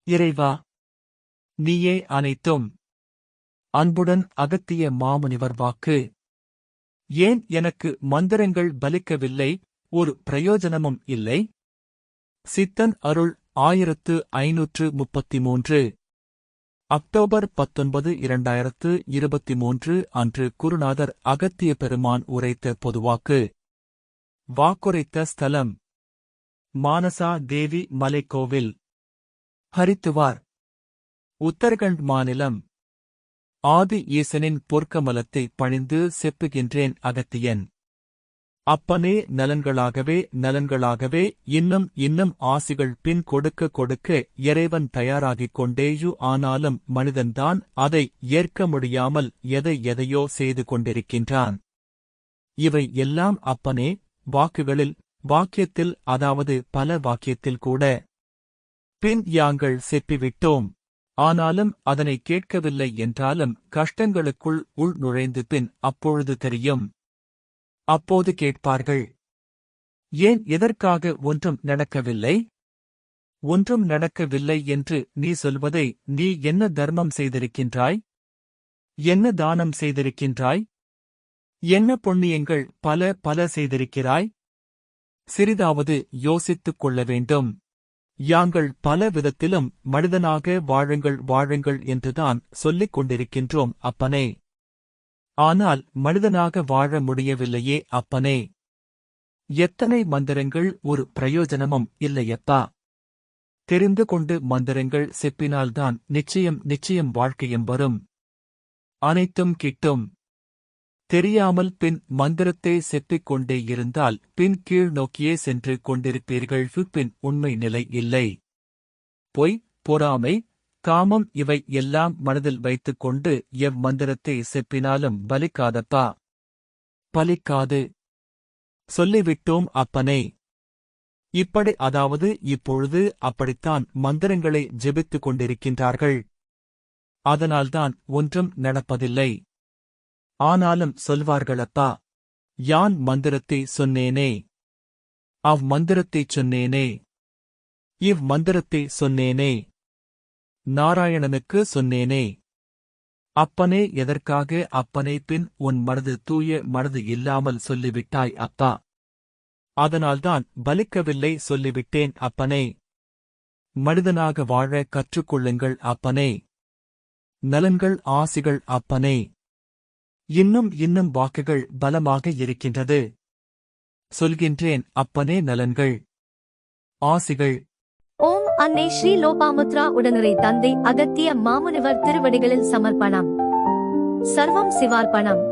இறைவா, நீயே அனைத்தும். அன்புடன் அகத்திய மாமுனிவர் வாக்கு. ஏன் எனக்கு மந்திரங்கள் பலிக்கவில்லை, ஒரு பிரயோஜனமும் இல்லை? சித்தன் அருள் 1533 அக்டோபர் 19, 2023 அன்று குருநாதர் அகத்திய பெருமான் உரைத்த பொதுவாக்கு. வாக்குரைத்த ஸ்தலம் மானசா தேவி மலைக்கோவில், ஹரித்துவார், உத்தரகண்ட் மாநிலம். ஆதி ஈசனின் பொற்கமலத்தை பணிந்து செப்புகின்றேன் அகத்தியன். அப்பனே, நலன்களாகவே நலன்களாகவே இன்னும் இன்னும் ஆசிகள் பின் கொடுக்க கொடுக்க இறைவன் தயாராகிக் கொண்டேயு. ஆனாலும் மனிதன்தான் அதை ஏற்க முடியாமல் எதையோ செய்து கொண்டிருக்கின்றான். இவை எல்லாம் அப்பனே, வாக்குகளில், வாக்கியத்தில், அதாவது பல வாக்கியத்தில் கூட. பின் யாங்கள் செப்பிவிட்டோம். ஆனாலும் அதனை கேட்கவில்லை என்றாலும் கஷ்டங்களுக்குள் உள் நுழைந்து பின் அப்பொழுது தெரியும். அப்போது கேட்பார்கள், ஏன் எதற்காக ஒன்றும் நடக்கவில்லை? ஒன்றும் நடக்கவில்லை என்று நீ சொல்வதை நீ என்ன தர்மம் செய்திருக்கின்றாய்? என்ன தானம் செய்திருக்கின்றாய்? என்ன புண்ணியங்கள் பல பல செய்திருக்கிறாய்? சிறிதாவது யோசித்துக் கொள்ள வேண்டும். யாங்கள் பல விதத்திலும் மனிதனாக வாழுங்கள் வாழுங்கள் என்றுதான் சொல்லிக் கொண்டிருக்கின்றோம் அப்பனே. ஆனால் மனிதனாக வாழ முடியவில்லையே அப்பனே. எத்தனை மந்திரங்கள், ஒரு பிரயோஜனமும் இல்லையப்பா. தெரிந்து கொண்டு மந்திரங்கள் செப்பினால்தான் நிச்சயம் நிச்சயம் வாழ்க்கையும் வரும். அனைத்தும் கிட்டும். தெரியாமல் பின் மந்திரத்தை செப்பிக் கொண்டே இருந்தால் பின் கீழ் நோக்கியே சென்று கொண்டிருப்பீர்கள். பின் உண்மை நிலை இல்லை. பொய், பொறாமை, காமம் இவை எல்லாம் மனதில் வைத்துக் கொண்டு மந்திரத்தை செப்பினாலும் பலிக்காதப்பா. பலிக்காது. சொல்லிவிட்டோம் அப்பனே. இப்படி, அதாவது இப்பொழுது அப்படித்தான் மந்திரங்களை ஜெபித்துக் கொண்டிருக்கின்றார்கள். அதனால்தான் ஒன்றும் நடப்பதில்லை. ஆனாலும் சொல்வார்களப்பா, யான் மந்திரத்தை சொன்னேனே, மந்திரத்தைச் சொன்னேனே, மந்திரத்தை சொன்னேனே, நாராயணனுக்கு சொன்னேனே. அப்பனே, எதற்காக அப்பனே? பின் உன் மனது தூய மனது இல்லாமல் சொல்லிவிட்டாய் அப்பா. அதனால்தான் பலிக்கவில்லை சொல்லிவிட்டேன் அப்பனே. மனிதனாக வாழ கற்றுக்கொள்ளுங்கள் அப்பனே. நலன்கள் ஆசிகள் அப்பனே. இன்னும் இன்னும் வாக்குகள் பலமாக இருக்கின்றது. சொல்கின்றேன் அப்பனே. நலன்கள், ஆசிகள். ஓம் அன்னை ஸ்ரீ லோபாமுத்ரா உடனுரை தந்தை அகத்திய மாமுனிவர் திருவடிகளில் சமர்ப்பணம். சர்வம் சிவார்ப்பணம்.